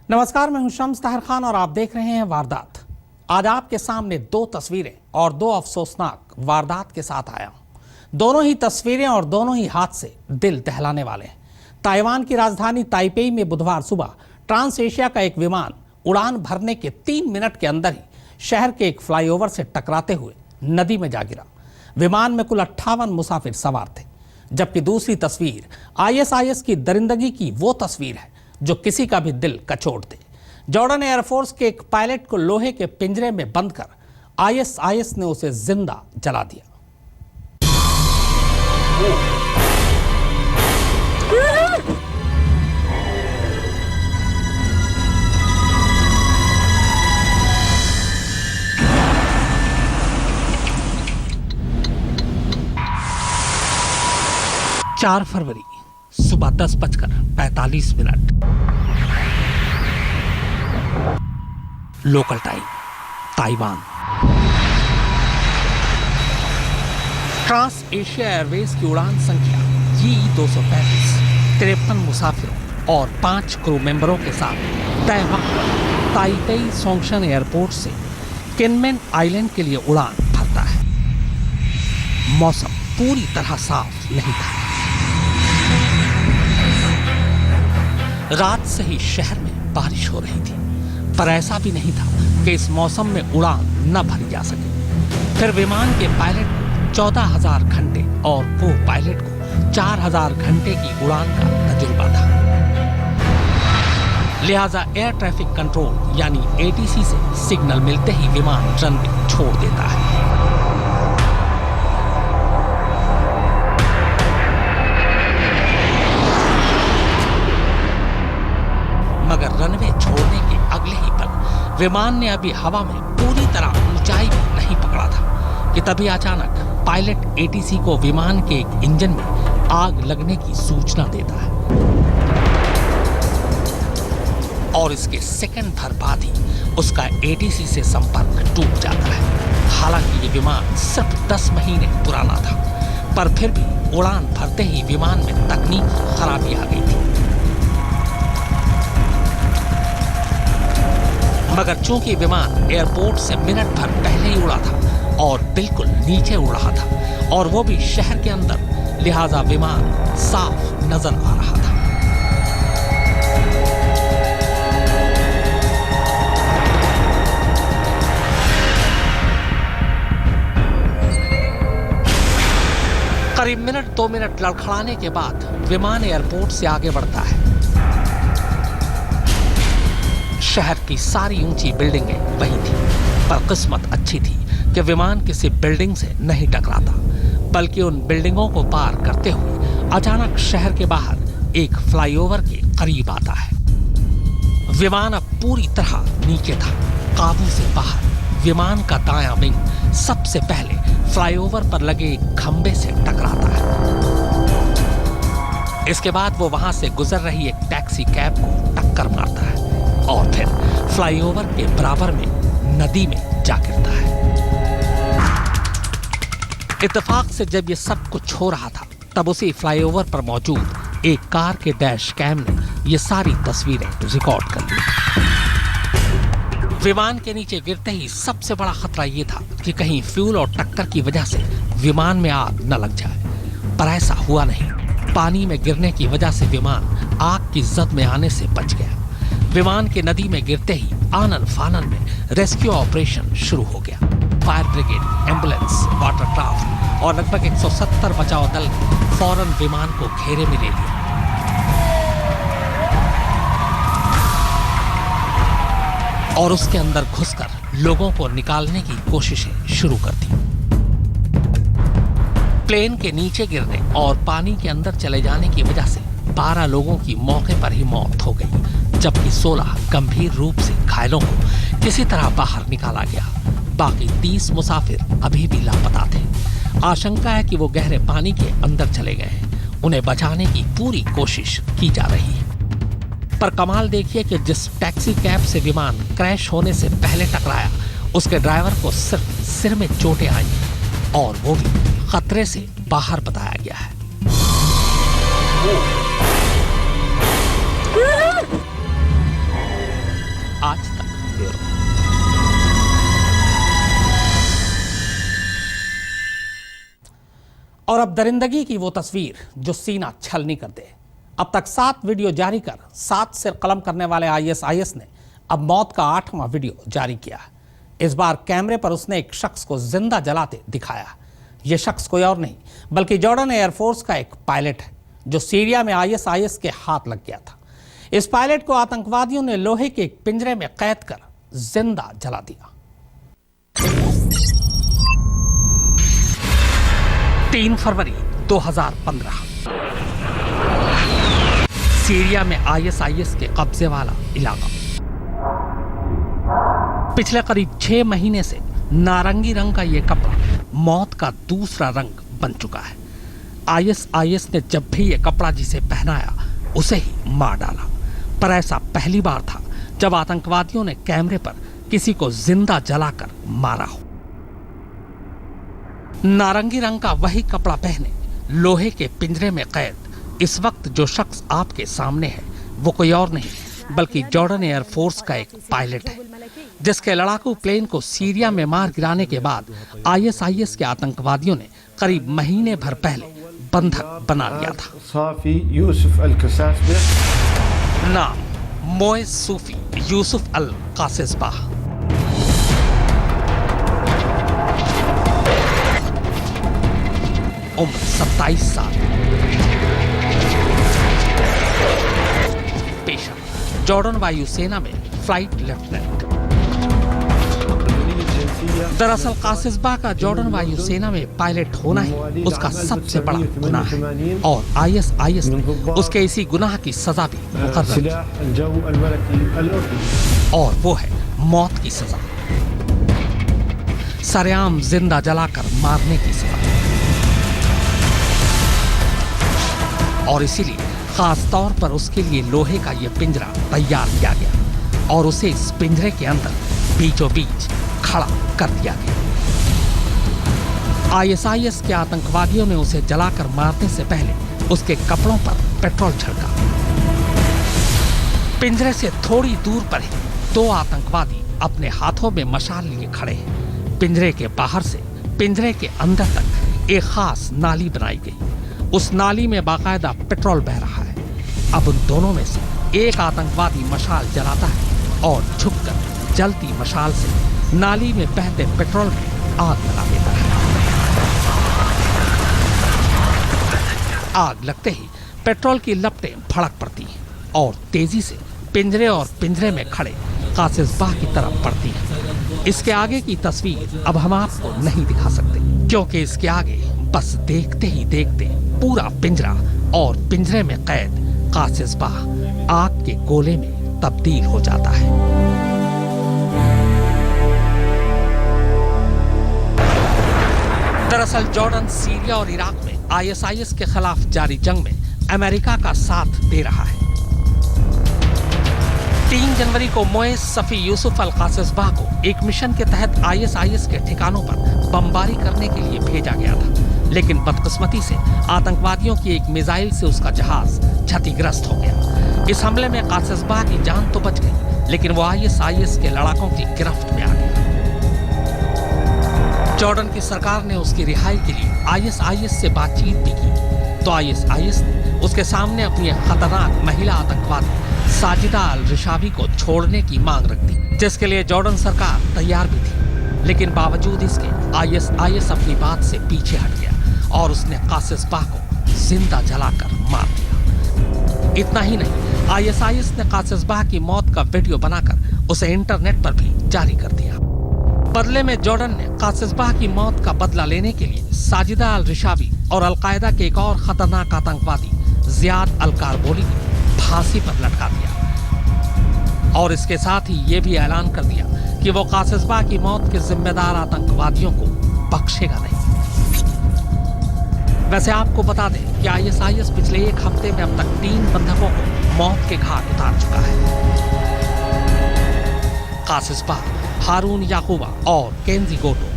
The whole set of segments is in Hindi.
नमस्कार, मैं हूं शम्स ताहिर खान और आप देख रहे हैं वारदात। आज आपके सामने दो तस्वीरें और दो अफसोसनाक वारदात के साथ आया हूं। दोनों ही तस्वीरें और दोनों ही हादसे दिल दहलाने वाले हैं। ताइवान की राजधानी ताइपेई में बुधवार सुबह ट्रांस एशिया का एक विमान उड़ान भरने के 3 मिनट के अंदर ही शहर के एक फ्लाईओवर से टकराते हुए नदी में जा गिरा। विमान में कुल 58 मुसाफिर सवार थे, जबकि दूसरी तस्वीर आईएसआईएस की दरिंदगी की वो तस्वीर है जो किसी का भी दिल कचोट दे। जॉर्डन एयरफोर्स के एक पायलट को लोहे के पिंजरे में बंद कर आईएसआईएस ने उसे जिंदा जला दिया। चार फरवरी सुबह 10:45 local time, Taiwan. Trans Asia Airways की उड़ान संख्या G235 53 मुसाफिरों और 5 क्रू मेंबरों के साथ तय वक्त ताइपेई सोंगशन एयरपोर्ट से किनमेन आइलैंड के लिए उड़ान भरता है। मौसम पूरी तरह साफ नहीं था। रात से ही शहर में बारिश हो रही थी, पर ऐसा भी नहीं था कि इस मौसम में उड़ान न भरी जा सके। फिर विमान के पायलट को 14,000 घंटे और को पायलट को 4,000 घंटे की उड़ान का तजुर्बा था। लिहाजा एयर ट्रैफिक कंट्रोल यानी एटीसी से सिग्नल मिलते ही विमान रनवे छोड़ देता है। मगर रनवे छोड़ने के अगले ही पल विमान ने अभी हवा में पूरी तरह ऊंचाई भी नहीं पकड़ा था कि तभी अचानक पायलट एटीसी को विमान के एक इंजन में आग लगने की सूचना देता है और इसके सेकंड भर बाद ही उसका एटीसी से संपर्क टूट जाता है। हालांकि ये विमान सिर्फ 10 महीने पुराना था, पर फिर भी उड़ान भरते ही विमान में तकनीकी खराबी आ गई थी। मगर चूंकि विमान एयरपोर्ट से मिनट भर पहले ही उड़ा था और बिल्कुल नीचे उड़ रहा था और वो भी शहर के अंदर, लिहाजा विमान साफ नजर आ रहा था। करीब मिनट 2 मिनट लड़खड़ाने के बाद विमान एयरपोर्ट से आगे बढ़ता है। शहर की सारी ऊंची बिल्डिंगें वही थी, पर किस्मत अच्छी थी कि विमान किसी बिल्डिंग से नहीं टकराता, बल्कि उन बिल्डिंगों को पार करते हुए अचानक शहर के बाहर एक फ्लाईओवर के करीब आता है। विमान अब पूरी तरह नीचे था, काबू से बाहर। विमान का दायां विंग सबसे पहले फ्लाईओवर पर लगे एक खंबे से टकराता है। इसके बाद वो वहां से गुजर रही एक टैक्सी कैब को टक्कर मारता है और फिर फ्लाईओवर के बराबर में नदी में जा गिरता है। इत्तेफाक से जब ये सब कुछ हो रहा था, तब उसी फ्लाईओवर पर मौजूद एक कार के डैश कैम ने ये सारी तस्वीरें रिकॉर्ड कर ली। विमान के नीचे गिरते ही सबसे बड़ा खतरा ये था कि कहीं फ्यूल और टक्कर की वजह से विमान में आग न लग जाए, पर ऐसा हुआ नहीं। पानी में गिरने की वजह से विमान आग की जद में आने से बच गया। विमान के नदी में गिरते ही आनन फानन में रेस्क्यू ऑपरेशन शुरू हो गया। Fire brigade, ambulance, water craft और लगभग 170 बचाव दल ने फौरन विमान को घेरे में ले लिया। और उसके अंदर घुसकर लोगों को निकालने की कोशिशें शुरू कर दी। प्लेन के नीचे गिरने और पानी के अंदर चले जाने की वजह से 12 लोगों की मौके पर ही मौत हो गई, जबकि 16 गंभीर रूप से घायलों को किसी तरह बाहर निकाला गया। बाकी 30 मुसाफिर अभी भी लापता थे। आशंका है कि वो गहरे पानी के अंदर चले गए हैं। उन्हें बचाने की पूरी कोशिश की जा रही है। पर कमाल देखिए कि जिस टैक्सी कैब से विमान क्रैश होने से पहले टकराया, उसके ड्राइवर को सिर्फ सिर में चोटें आई और वो भी खतरे से बाहर बताया गया है। और अब दरिंदगी की वो तस्वीर जो सीना छलनी कर दे। अब तक 7 वीडियो जारी कर 7 सिर कलम करने वाले आईएसआईएस ने अब मौत का 8वां वीडियो जारी किया। इस बार कैमरे पर उसने एक शख्स को जिंदा जलाते दिखाया। यह शख्स कोई और नहीं बल्कि जॉर्डन एयरफोर्स का एक पायलट है जो सीरिया में आईएसआईएस के हाथ लग गया था। इस पायलट को आतंकवादियों ने लोहे के एक पिंजरे में कैद कर जिंदा जला दिया। 3 फरवरी 2015 सीरिया में आईएसआईएस के कब्जे वाला इलाका। पिछले करीब 6 महीने से नारंगी रंग का यह कपड़ा मौत का दूसरा रंग बन चुका है। आईएसआईएस ने जब भी यह कपड़ा जिसे पहनाया उसे ही मार डाला, पर ऐसा पहली बार था जब आतंकवादियों ने कैमरे पर किसी को जिंदा जलाकर मारा हो। नारंगी रंग का वही कपड़ा पहने लोहे के पिंजरे में कैद इस वक्त जो शख्स आपके सामने है वो कोई और नहीं बल्कि जॉर्डन एयरफोर्स का एक पायलट है जिसके लड़ाकू प्लेन को सीरिया में मार गिराने के बाद आईएसआईएस के आतंकवादियों ने करीब महीने भर पहले बंधक बना लिया था। नाम मोए सूफी यूसुफ अल कासिसबाह। उम्र 27 साल। पेशा जॉर्डन वायुसेना में फ्लाइट लेफ्टिनेंट। दरअसल कासिसबाह का जॉर्डन वायुसेना में पायलट होना ही उसका सबसे बड़ा गुनाह है और आईएसआईएस ने उसके इसी गुनाह की सजा भी मुकर्रर की और वो है मौत की सजा, सरेआम जिंदा जलाकर मारने की सजा। और इसीलिए खास तौर पर उसके लिए लोहे का यह पिंजरा तैयार किया गया और उसे इस पिंजरे के अंदर बीचों बीच खड़ा कर दिया गया। आईएसआईएस के आतंकवादियों ने उसे जलाकर मारने से पहले उसके कपड़ों पर पेट्रोल छिड़का। पिंजरे से थोड़ी दूर पर ही 2 आतंकवादी अपने हाथों में मशाल लिए खड़े हैं। पिंजरे के बाहर से पिंजरे के अंदर तक एक खास नाली बनाई गई। उस नाली में बाकायदा पेट्रोल बह रहा है। अब उन दोनों में से एक आतंकवादी मशाल जलाता है और झुककर जलती मशाल से नाली में बहते पेट्रोल में आग लगा देता है। आग लगते ही पेट्रोल की लपटें भड़क पड़ती हैं और तेजी से पिंजरे और पिंजरे में खड़े कासिसबाह की तरफ बढ़ती है। इसके आगे की तस्वीर अब हम आपको नहीं दिखा सकते क्योंकि इसके आगे बस देखते ही देखते पूरा पिंजरा और पिंजरे में कैद कासिसबाह आग के गोले में तब्दील हो जाता है। दरअसल जॉर्डन सीरिया और इराक में आईएसआईएस के खिलाफ जारी जंग में अमेरिका का साथ दे रहा है। 3 जनवरी को मोए सफी यूसुफ अल कासिसबाह को एक मिशन के तहत आईएसआईएस के ठिकानों पर बमबारी करने के लिए भेजा गया था, लेकिन बदकिस्मती से आतंकवादियों की एक मिसाइल से उसका जहाज क्षतिग्रस्त हो गया। इस हमले में कासिसबाह की जान तो बच गई, लेकिन वो आईएसआईएस के लड़ाकों की गिरफ्त में आ गया। जॉर्डन की सरकार ने उसकी रिहाई के लिए आईएसआईएस से बातचीत भी की, तो आईएसआईएस ने उसके सामने अपनी खतरनाक महिला आतंकवादी साजिदा अल रिशावी को छोड़ने की मांग रख दी, जिसके लिए जॉर्डन सरकार तैयार भी थी। लेकिन बावजूद इसके आईएसआईएस अपनी बात से पीछे हट गया और उसने कासिसबाह को जिंदा जलाकर मार दिया। इतना ही नहीं, आईएसआईएस ने कासिसबाह की मौत का वीडियो बनाकर उसे इंटरनेट पर भी जारी कर दिया। बदले में जॉर्डन ने कासिसबाह की मौत का बदला लेने के लिए साजिदा अल रिशावी और अलकायदा के एक और खतरनाक आतंकवादी जियाद अल कारबोली को फांसी पर लटका दिया और इसके साथ ही ये भी ऐलान कर दिया कि वो कासिसबाह की मौत के जिम्मेदार आतंकवादियों को बख्शेगा नहीं। वैसे आपको बता दें कि आईएसआईएस पिछले 1 हफ्ते में अब तक 3 बंधकों को मौत के घाट उतार चुका है। कासिसबाह, हारून याकूबा और केंजी गोटो।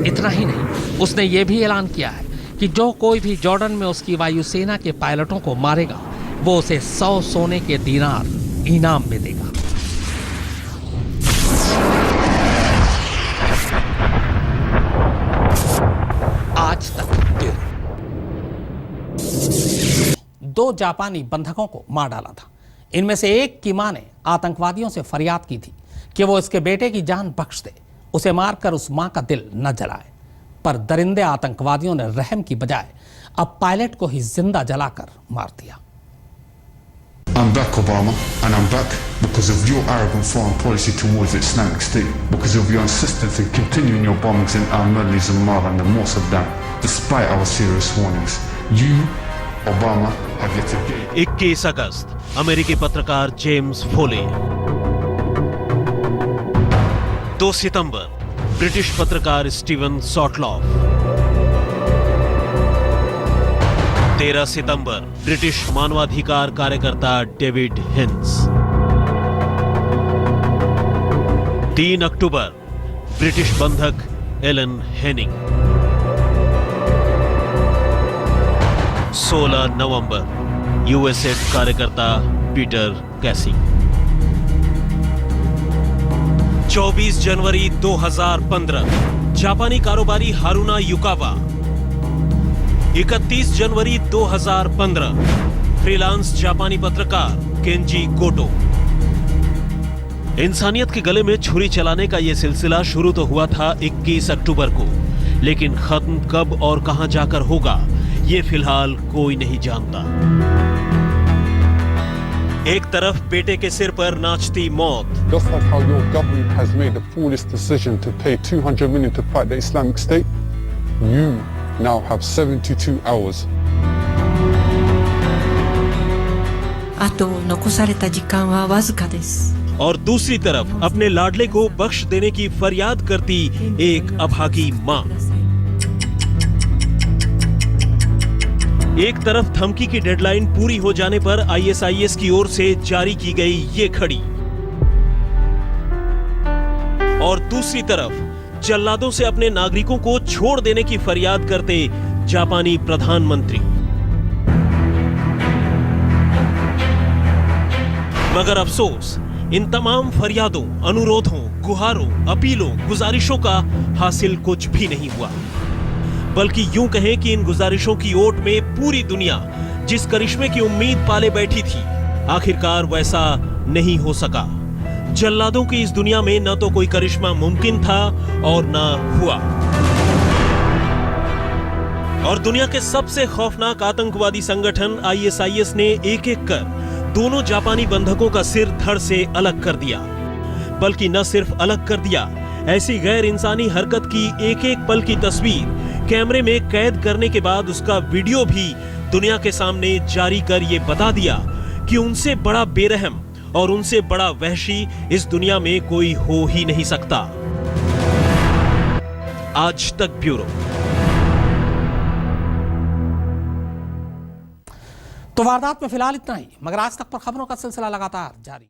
इतना ही नहीं, उसने ये भी ऐलान किया है कि जो कोई भी जॉर्डन में उसकी वायुसेना के पायलटों को मारेगा वो उसे 100 सोने के दीनार इनाम में देगा। 2 जापानी बंधकों को मार डाला था। इनमें से एक की मां ने आतंकवादियों से फरियाद की थी कि वो इसके बेटे की जान बख्श दे, उसे मारकर उस मां का दिल न जलाए। पर दरिंदे आतंकवादियों ने रहम की बजाय अब पायलट को ही जिंदा जलाकर मार दिया। I'm back, Obama, and I'm back because of your arrogant foreign policy towards the Islamic State, because of your insistence in continuing your bombings in al-Mali, Zamar and the Mossadam, despite our serious warnings. You, Obama, have yet again. 21 अगस्त अमेरिकी पत्रकार जेम्स फोले। 2 सितंबर ब्रिटिश पत्रकार स्टीवन सॉटलॉफ। 13 सितंबर ब्रिटिश मानवाधिकार कार्यकर्ता डेविड हिंस। 3 अक्टूबर ब्रिटिश बंधक एलन हेनिंग। 16 नवंबर यूएसएड कार्यकर्ता पीटर कैसी। 24 जनवरी 2015 जापानी कारोबारी हारुना युकावा। 31 जनवरी 2015 फ्रीलांस जापानी पत्रकार केंजी गोटो। इंसानियत के गले में छुरी चलाने का यह सिलसिला शुरू तो हुआ था 21 अक्टूबर को, लेकिन खत्म कब और कहां जाकर होगा ये फिलहाल कोई नहीं जानता। एक तरफ बेटे के सिर पर नाचती मौत, Just like how your government has made the foolish decision to pay 200 million to fight the Islamic State, you now have 72 hours. あと残された時間はわずかです。 और दूसरी तरफ अपने लाडले को बख्श देने की फरियाद करती एक अभागी मां। एक तरफ धमकी की डेडलाइन पूरी हो जाने पर आईएसआईएस की ओर से जारी की गई ये घड़ी, और दूसरी तरफ जल्लादों से अपने नागरिकों को छोड़ देने की फरियाद करते जापानी प्रधानमंत्री। मगर अफसोस, इन तमाम फरियादों, अनुरोधों, गुहारों, अपीलों, गुजारिशों का हासिल कुछ भी नहीं हुआ। बल्कि यूं कहें कि इन गुजारिशों की ओट में पूरी दुनिया जिस करिश्मे की उम्मीद पाले बैठी थी, आखिरकार वैसा नहीं हो सका। जल्लादों की इस दुनिया में न तो कोई करिश्मा मुमकिन था और न हुआ। और दुनिया के सबसे खौफनाक आतंकवादी संगठन आईएसआईएस ने एक एक कर दोनों जापानी बंधकों का सिर धड़ से अलग कर दिया। बल्कि न सिर्फ अलग कर दिया, ऐसी गैर इंसानी हरकत की एक एक पल की तस्वीर कैमरे में कैद करने के बाद उसका वीडियो भी दुनिया के सामने जारी कर ये बता दिया कि उनसे बड़ा बेरहम और उनसे बड़ा वहशी इस दुनिया में कोई हो ही नहीं सकता। आज तक ब्यूरो। तो वारदात में फिलहाल इतना ही, मगर आज तक पर खबरों का सिलसिला लगातार जारी।